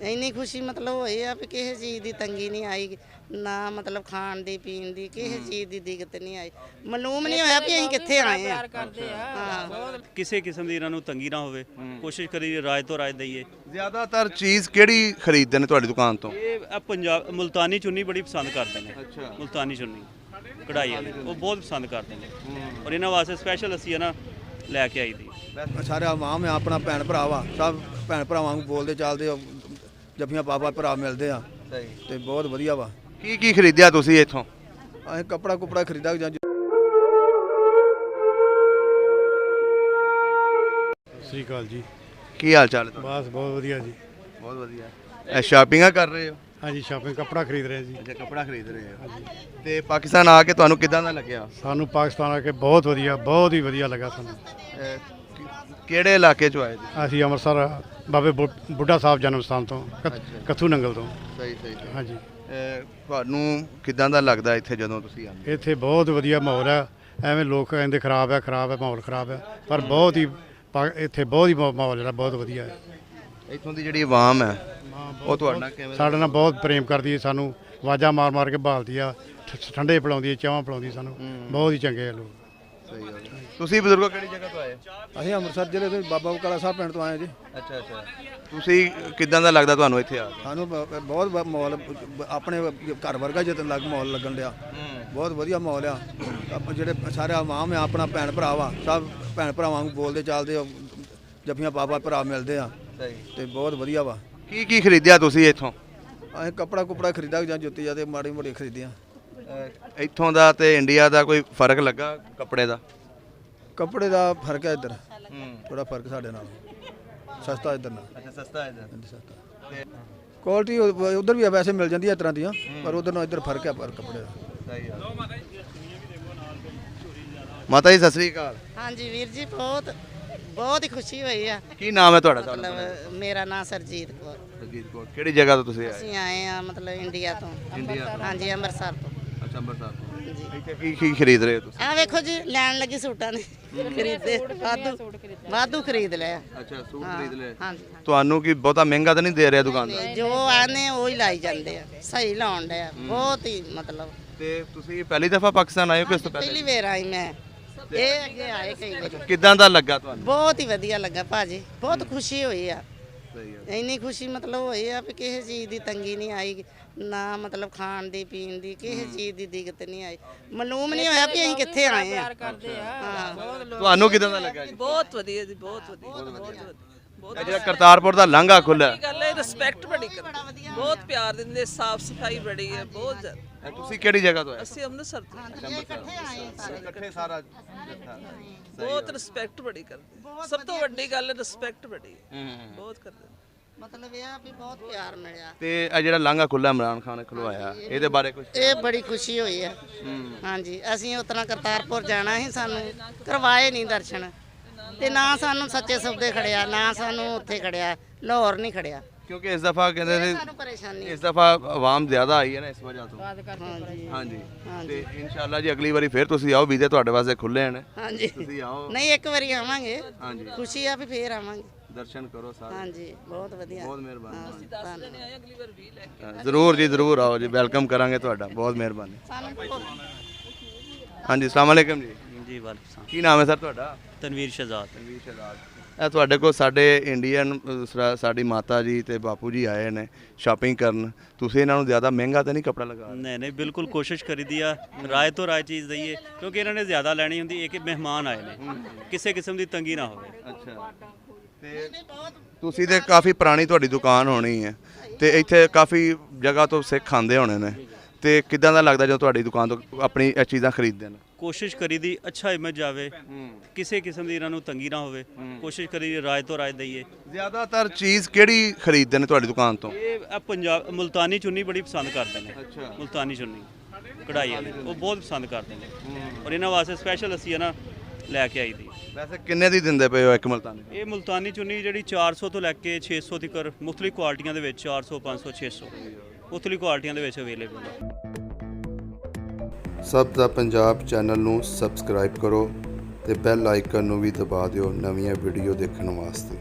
ਇੰਨੀ ਖੁਸ਼ੀ ਮਤਲਬ ਹੋਈ ਆ ਵੀ ਕਿਸੇ ਚੀਜ਼ ਦੀ ਤੰਗੀ ਨਹੀਂ ਆਈ ਨਾ ਮਤਲਬ ਖਾਣ ਦੀ ਪੀਣ ਦੀ ਕਿਸੇ ਚੀਜ਼ ਦੀ ਦਿੱਕਤ ਨਹੀਂ ਆਈ ਮਾਲੂਮ ਨਹੀਂ ਹੋਇਆ ਵੀ ਅਸੀਂ ਕਿੱਥੇ ਆਏ ਆ ਕਿਸੇ ਕਿਸਮ ਦੀ ਇਹਨਾਂ ਨੂੰ ਤੰਗੀ ਨਾ ਹੋਵੇ ਕੋਸ਼ਿਸ਼ ਕਰੀਏ ਰਾਜ ਤੋਂ ਰਾਜ ਦਈਏ ਜ਼ਿਆਦਾਤਰ ਚੀਜ਼ ਕਿਹੜੀ ਖਰੀਦਦੇ ਨੇ ਤੁਹਾਡੀ ਦੁਕਾਨ ਤੋਂ ਇਹ ਪੰਜਾਬ ਮੁਲਤਾਨੀ ਚੁੰਨੀ ਬੜੀ ਪਸੰਦ ਕਰਦੇ ਨੇ ਮੁਲਤਾਨੀ ਚੁੰਨੀ ਕਢਾਈ ਵਾਲੀ ਉਹ ਬਹੁਤ ਪਸੰਦ ਕਰਦੇ ਨੇ ਔਰ ਇਹਨਾਂ ਵਾਸਤੇ ਸਪੈਸ਼ਲ ਅਸੀਂ ਨਾ ਲੈ ਕੇ ਆਈ ਦੀ ਸਾਰੇ ਆਵਾਮ ਆ ਆਪਣਾ ਭੈਣ ਭਰਾ ਵਾ ਸਭ ਭੈਣ ਭਰਾਵਾਂ ਨੂੰ ਬੋਲਦੇ ਚੱਲਦੇ ਜੱਫੀਆਂ ਪਾਪਾ ਭਰਾ ਮਿਲਦੇ ਆ ਤੇ ਬਹੁਤ ਵਧੀਆ ਵਾ ਕੀ ਖਰੀਦਿਆ ਤੁਸੀਂ ਇੱਥੋਂ ਅਸੀਂ ਕੁਪੜਾ ਖਰੀਦਾ ਜਾਂ ਸਤਿ ਸ਼੍ਰੀ ਅਕਾਲ ਜੀ ਕੀ ਹਾਲ ਚਾਲ ਹੈ ਬਸ ਬਹੁਤ ਵਧੀਆ ਜੀ ਬਹੁਤ ਵਧੀਆ ਇਹ ਸ਼ਾਪਿੰਗਾਂ ਕਰ ਰਹੇ ਹੋ ਹਾਂਜੀ ਸ਼ਾਪਿੰਗ ਕੱਪੜਾ ਖਰੀਦ ਰਹੇ ਜੀ ਅੱਛਾ ਕੱਪੜਾ ਖਰੀਦ ਰਹੇ ਹੋ ਤੇ ਪਾਕਿਸਤਾਨ ਆ ਕੇ ਤੁਹਾਨੂੰ ਕਿਦਾਂ ਦਾ ਲੱਗਿਆ ਸਾਨੂੰ ਪਾਕਿਸਤਾਨ ਆ ਕੇ ਬਹੁਤ ਵਧੀਆ ਬਹੁਤ ਹੀ ਵਧੀਆ ਲੱਗਾ ਸਾਨੂੰ ਕਿਹੜੇ ਇਲਾਕੇ ਚੋਂ ਆਏ ਜੀ ਅਸੀਂ ਅੰਮ੍ਰਿਤਸਰ ਬਾਬੇ ਬੁੱਢਾ ਸਾਹਿਬ ਜਨਮ ਸਥਾਨ ਤੋਂ ਕੱਥੂ ਨੰਗਲ ਤੋਂ ਸਹੀ ਹਾਂਜੀ ਤੁਹਾਨੂੰ ਕਿਦਾਂ ਦਾ ਲੱਗਦਾ ਇੱਥੇ ਜਦੋਂ ਤੁਸੀਂ ਆਉਂਦੇ ਇੱਥੇ ਬਹੁਤ ਵਧੀਆ ਮਾਹੌਲ ਹੈ ਐਵੇਂ ਲੋਕ ਕਹਿੰਦੇ ਖਰਾਬ ਹੈ ਮਾਹੌਲ ਖਰਾਬ ਹੈ ਪਰ ਬਹੁਤ ਹੀ ਇੱਥੇ ਬਹੁਤ ਹੀ ਮਾਹੌਲ ਜਿਹੜਾ ਬਹੁਤ ਵਧੀਆ ਹੈ ਇੱਥੋਂ ਦੀ ਜਿਹੜੀ ਆਵਾਮ ਹੈ ਉਹ ਤੁਹਾਡੇ ਨਾਲ ਕਿਵੇਂ ਸਾਡੇ ਨਾਲ ਬਹੁਤ ਪ੍ਰੇਮ ਕਰਦੀ ਹੈ ਸਾਨੂੰ ਆਵਾਜ਼ਾਂ ਮਾਰ ਕੇ ਭਾਲਦੀ ਆ ਠੰਡੇ ਪਿਲਾਉਂਦੀ ਹੈ ਚਾਹਾਂ ਪਿਲਾਉਂਦੀ ਸਾਨੂੰ ਬਹੁਤ ਹੀ ਚੰਗੇ ਆ ਲੋਕ ਸਹੀ ਗੱਲ ਤੁਸੀਂ ਬਜ਼ੁਰਗੋ ਕਿਹੜੀ ਜਗ੍ਹਾ ਤੋਂ ਆਏ ਅਸੀਂ ਅੰਮ੍ਰਿਤਸਰ ਜ਼ਿਲ੍ਹੇ ਦੇ ਬਾਬਾ ਬਕਾਲਾ ਸਾਹਿਬ ਪਿੰਡ ਤੋਂ ਆਏ ਜੀ ਅੱਛਾ ਤੁਸੀਂ ਕਿਦਾਂ ਦਾ ਲੱਗਦਾ ਤੁਹਾਨੂੰ ਇੱਥੇ ਆ ਕੇ ਸਾਨੂੰ ਬਹੁਤ ਮਾਹੌਲ ਆਪਣੇ ਘਰ ਵਰਗਾ ਜਿੱਦਾਂ ਮਾਹੌਲ ਲੱਗਣ ਡਿਆ ਬਹੁਤ ਵਧੀਆ ਮਾਹੌਲ ਆ ਆਪਾਂ ਜਿਹੜੇ ਸਾਰੇ ਆਵਾਮ ਆ ਆਪਣਾ ਭੈਣ ਭਰਾ ਵਾ ਸਭ ਭੈਣ ਭਰਾਵਾਂ ਨੂੰ ਬੋਲਦੇ ਚੱਲਦੇ ਜੱਫੀਆਂ ਪਾਪਾ ਭਰਾ ਮਿਲਦੇ ਆ ਤੇ ਬਹੁਤ ਵਧੀਆ ਵਾ ਕੀ ਖਰੀਦਿਆ ਤੁਸੀਂ ਇੱਥੋਂ ਅਸੀਂ ਕੁਪੜਾ ਖਰੀਦਾ ਜਾਂ ਜੁੱਤੀ ਜਾਂ ਤੇ ਮਾੜੀ ਮੋਟੀ ਖਰੀਦੀਆਂ ਇੱਥੋਂ ਦਾ ਤੇ ਇੰਡੀਆ ਦਾ ਕੋਈ ਫਰਕ ਲੱਗਾ ਕੱਪੜੇ ਦਾ ਕੱਪੜੇ ਦਾ ਫਰਕ ਹੈ ਇੱਧਰ ਥੋੜਾ ਫਰਕ ਸਾਡੇ ਨਾਲ ਸਸਤਾ ਇੱਧਰ ਨਾਲ ਅੱਛਾ ਸਸਤਾ ਹੈ ਸਸਤਾ ਕੁਆਲਿਟੀ ਉਧਰ ਵੀ ਵੈਸੇ ਮਿਲ ਜਾਂਦੀ ਹੈ ਇਸ ਤਰ੍ਹਾਂ ਦੀਆਂ ਪਰ ਉਧਰ ਨਾਲ ਇੱਧਰ ਫਰਕ ਹੈ ਪਰ ਕੱਪੜੇ ਦਾ ਸਹੀ ਹੈ ਮਾਤਾ ਜੀ ਸਤਿ ਸ੍ਰੀ ਅਕਾਲ ਹਾਂਜੀ ਵੀਰ ਜੀ ਬਹੁਤ ਹੀ ਖੁਸ਼ੀ ਹੋਈ ਆ ਕੀ ਨਾਮ ਹੈ ਤੁਹਾਡਾ ਮਤਲਬ ਮੇਰਾ ਨਾਮ ਸਰਜੀਤ ਕੌਰ ਸਰਜੀਤ ਕੌਰ ਕਿਹੜੀ ਜਗ੍ਹਾ ਤੋਂ ਤੁਸੀਂ ਆਏ ਅਸੀਂ ਆਏ ਆ ਮਤਲਬ ਇੰਡੀਆ ਤੋਂ ਹਾਂਜੀ ਅੰਮ੍ਰਿਤਸਰ ਤੋਂ ਅੱਛਾ ਅੰਮ੍ਰਿਤਸਰ ਤੋਂ ਇੱਥੇ ਕੀ ਖਰੀਦ ਰਹੇ ਹੋ ਤੁਸੀਂ ਆ ਵੇਖੋ ਜੀ ਲੈਣ ਲੱਗੀ ਸੂਟਾਂ ਨੇ ਖਰੀਦੇ ਵਾਧੂ ਖਰੀਦ ਲਿਆ ਅੱਛਾ ਸੂਟ ਖਰੀਦ ਲਏ ਹਾਂਜੀ ਤੁਹਾਨੂੰ ਕੀ ਬਹੁਤਾ ਮਹਿੰਗਾ ਤਾਂ ਨਹੀਂ ਦੇ ਰਿਹਾ ਦੁਕਾਨਦਾਰ ਜੋ ਆਨੇ ਉਹ ਹੀ ਲਾਈ ਜਾਂਦੇ ਆ ਸਹੀ ਲਾਉਣ ਦੇ ਆ ਬਹੁਤ ਹੀ ਮਤਲਬ ਤੇ ਤੁਸੀਂ ਪਹਿਲੀ ਦਫਾ ਪਾਕਿਸਤਾਨ ਆਏ ਹੋ ਕਿਸ ਤੋਂ ਪਹਿਲੇ ਪਹਿਲੀ ਵਾਰ ਆਈ ਮੈਂ ਇਹ ਅੱਗੇ ਆਏ ਕਈ ਵਾਰ ਕਿਦਾਂ ਦਾ ਲੱਗਾ ਤੁਹਾਨੂੰ ਬਹੁਤ ਹੀ ਵਧੀਆ ਲੱਗਾ ਭਾਜੀ ਬਹੁਤ ਖੁਸ਼ੀ ਹੋਈ ਆ ਸਹੀ ਹੈ ਇੰਨੀ ਖੁਸ਼ੀ ਮਤਲਬ ਹੋਈ ਆ ਵੀ ਕਿਸੇ ਚੀਜ਼ ਦੀ ਤੰਗੀ ਨਹੀਂ ਆਈ ਨਾ ਮਤਲਬ ਖਾਣ ਦੀ ਪੀਣ ਦੀ ਕਿਸੇ ਚੀਜ਼ ਦੀ ਦਿੱਕਤ ਨਹੀਂ ਆਈ ਮਾਲੂਮ ਨਹੀਂ ਹੋਇਆ ਵੀ ਅਸੀਂ ਕਿੱਥੇ ਆਏ ਆ ਤੁਹਾਨੂੰ ਕਿਦਾਂ ਦਾ ਲੱਗਾ ਜੀ ਬਹੁਤ ਵਧੀਆ ਜੀ ਬਹੁਤ ਵਧੀਆ ਇਹ ਜਿਹੜਾ ਕਰਤਾਰਪੁਰ ਦਾ ਲਾਂਘਾ ਖੁੱਲਿਆ ਗੱਲ ਹੈ ਰਿਸਪੈਕਟ ਬੜੀ ਕਰਦੇ ਬਹੁਤ ਪਿਆਰ ਦਿੰਦੇ ਸਾਫ ਸਫਾਈ ਬੜੀ ਹੈ ਬਹੁਤ ਜ਼ਿਆਦਾ ਤੁਸੀਂ ਕਿਹੜੀ ਜਗ੍ਹਾ ਤੋਂ ਆਏ ਅਸੀਂ ਅੰਮ੍ਰਿਤਸਰ ਤੋਂ ਇਕੱਠੇ ਸਾਰਾ ਬਹੁਤ ਰਿਸਪੈਕਟ ਬੜੀ ਕਰਦੇ ਸਭ ਤੋਂ ਵੱਡੀ ਗੱਲ ਰਿਸਪੈਕਟ ਬੜੀ ਬਹੁਤ ਕਰਦੇ ਮਤਲਬ ਇਹ ਆ ਵੀ ਬਹੁਤ ਪਿਆਰ ਮਿਲਿਆ ਤੇ ਇਹ ਜਿਹੜਾ ਲਾਂਘਾ ਖੁੱਲਾ ਇਮਰਾਨ ਖਾਨ ਨੇ ਖੁਲਵਾਇਆ ਇਹਦੇ ਬਾਰੇ ਕੁਝ ਇਹ ਬੜੀ ਖੁਸ਼ੀ ਹੋਈ ਆ ਹਾਂਜੀ ਅਸੀਂ ਉਤਨਾ ਕਰਤਾਰਪੁਰ ਜਾਣਾ ਸੀ ਸਾਨੂੰ ਕਰਵਾਏ ਨਹੀਂ ਦਰਸ਼ਨ ਤੇ ਨਾ ਸਾਨੂੰ ਸੱਚੇ ਸੌਦੇ ਖੜਿਆ ਨਾ ਸਾਨੂੰ ਉੱਥੇ ਖੜਿਆ ਲਾਹੌਰ ਨਹੀਂ ਖੜਿਆ ਕਿਉਂਕਿ ਇਸ ਦਫਾ ਕਹਿੰਦੇ ਨੇ ਸਾਨੂੰ ਪਰੇਸ਼ਾਨੀ ਇਸ ਦਫਾ ਆਵਾਮ ਜ਼ਿਆਦਾ ਆਈ ਹੈ ਨਾ ਇਸ ਵਜ੍ਹਾ ਤੋਂ ਹਾਂਜੀ ਹਾਂਜੀ ਤੇ ਇਨਸ਼ਾਅੱਲਾ ਜੀ ਅਗਲੀ ਵਾਰੀ ਫਿਰ ਤੁਸੀਂ ਆਓ ਵੀਜ਼ੇ ਤੁਹਾਡੇ ਵਾਸਤੇ ਖੁੱਲੇ ਹਨ ਹਾਂਜੀ ਤੁਸੀਂ ਆਓ ਨਹੀਂ ਇੱਕ ਵਾਰੀ ਆਵਾਂਗੇ ਹਾਂਜੀ ਖੁਸ਼ੀ ਆ ਵੀ ਫੇਰ ਆਵਾਂਗੇ ਦਰਸ਼ਨ ਕਰੋ ਸਾਰੇ ਹਾਂਜੀ ਬਹੁਤ ਵਧੀਆ ਬਹੁਤ ਮਿਹਰਬਾਨੀ ਅਗਲੀ ਵਾਰ ਵੀ ਲੈ ਕੇ ਜ਼ਰੂਰ ਜੀ ਜ਼ਰੂਰ ਆਓ ਜੀ ਵੈਲਕਮ ਕਰਾਂਗੇ ਤੁਹਾਡਾ ਬਹੁਤ ਮਿਹਰਬਾਨੀ ਸਾਨੂੰ ਹਾਂਜੀ ਅਸਲਾਮ ਅਲੈਕਮ ਜੀ ਜੀ ਵਾਲੇਕੁਮ ਕੀ ਨਾਮ ਹੈ ਸਰ ਤੁਹਾਡਾ ਤਨਵੀਰ ਸ਼ਹਜ਼ਾਦ ਤਨਵੀਰ ਸ਼ਹਜ਼ਾਦ ਇਹ ਤੁਹਾਡੇ ਕੋਲ ਸਾਡੇ ਇੰਡੀਅਨ ਸਾਡੀ ਮਾਤਾ ਜੀ ਤੇ ਬਾਪੂ ਜੀ ਆਏ ਨੇ ਸ਼ਾਪਿੰਗ ਕਰਨ ਤੁਸੀਂ ਇਹਨਾਂ ਨੂੰ ਜ਼ਿਆਦਾ ਮਹਿੰਗਾ ਤਾਂ ਨਹੀਂ ਕੱਪੜਾ ਲਗਾ ਨਹੀਂ ਬਿਲਕੁਲ ਕੋਸ਼ਿਸ਼ ਕਰੀਦੀ ਆ ਰਾਏ ਤੋਂ ਰਾਏ ਚੀਜ਼ ਦਈਏ ਕਿਉਂਕਿ ਇਹਨਾਂ ਨੇ ਜ਼ਿਆਦਾ ਲੈਣੀ ਹੁੰਦੀ ਇੱਕ ਮਹਿਮਾਨ ਆਏ ਨੇ ਕਿਸੇ ਕਿਸਮ ਦੀ ਤੰਗੀ ਨਾ ਹੋਵੇ ਅੱਛਾ ਤੇ ਤੁਸੀਂ ਤੇ ਕਾਫੀ ਪੁਰਾਣੀ ਤੁਹਾਡੀ ਦੁਕਾਨ ਹੋਣੀ ਹੈ ਤੇ ਇੱਥੇ ਕਾਫੀ ਜਗ੍ਹਾ ਤੋਂ ਸਿੱਖ ਆਉਂਦੇ ਹੋਣੇ ਨੇ ਤੇ ਕਿਦਾਂ ਦਾ ਲੱਗਦਾ ਜਦੋਂ ਤੁਹਾਡੀ ਦੁਕਾਨ ਤੋਂ ਆਪਣੀ ਇਹ ਚੀਜ਼ਾਂ ਖਰੀਦਦੇ ਨੇ ਕੋਸ਼ਿਸ਼ ਕਰੀਦੀ ਅੱਛਾ ਇਮੇਜ ਜਾਵੇ ਕਿਸੇ ਕਿਸਮ ਦੀ ਇਹਨਾਂ ਨੂੰ ਤੰਗੀ ਨਾ ਹੋਵੇ ਕੋਸ਼ਿਸ਼ ਕਰੀਦੀ ਰਾਏ ਤੋਂ ਰਾਏ ਦਈਏ ਜ਼ਿਆਦਾਤਰ ਚੀਜ਼ ਕਿਹੜੀ ਖਰੀਦਦੇ ਨੇ ਤੁਹਾਡੀ ਦੁਕਾਨ ਤੋਂ ਇਹ ਪੰਜਾਬ ਮੁਲਤਾਨੀ ਚੁੰਨੀ ਬੜੀ ਪਸੰਦ ਕਰਦੇ ਨੇ ਮੁਲਤਾਨੀ ਚੁੰਨੀ ਕਢਾਈ ਵਾਲੀ ਉਹ ਬਹੁਤ ਪਸੰਦ ਕਰਦੇ ਨੇ ਔਰ ਇਹਨਾਂ ਵਾਸਤੇ ਸਪੈਸ਼ਲ ਅਸੀਂ ਨਾ ਲੈ ਕੇ ਆਈ ਦੀ ਵੈਸੇ ਕਿੰਨੇ ਦੀ ਦਿੰਦੇ ਪਏ ਹੋ ਇੱਕ ਮੁਲਤਾਨੀ ਇਹ ਮੁਲਤਾਨੀ ਚੁੰਨੀ ਜਿਹੜੀ 400 ਤੋਂ ਲੈ ਕੇ 600 ਤੱਕ ਮੁxtਲਿਫ ਕੁਆਲਿਟੀਆਂ ਦੇ ਵਿੱਚ 400 500 600 ਮੁxtਲਿਫ ਕੁਆਲਿਟੀਆਂ ਦੇ ਵਿੱਚ ਅਵੇਲੇਬਲ ਹੈ ਸਭ ਦਾ ਪੰਜਾਬ ਚੈਨਲ ਨੂੰ ਸਬਸਕ੍ਰਾਈਬ ਕਰੋ ਤੇ ਬੈਲ ਆਈਕਨ ਨੂੰ ਵੀ ਦਬਾ ਦਿਓ ਨਵੀਆਂ ਵੀਡੀਓ ਦੇਖਣ ਵਾਸਤੇ।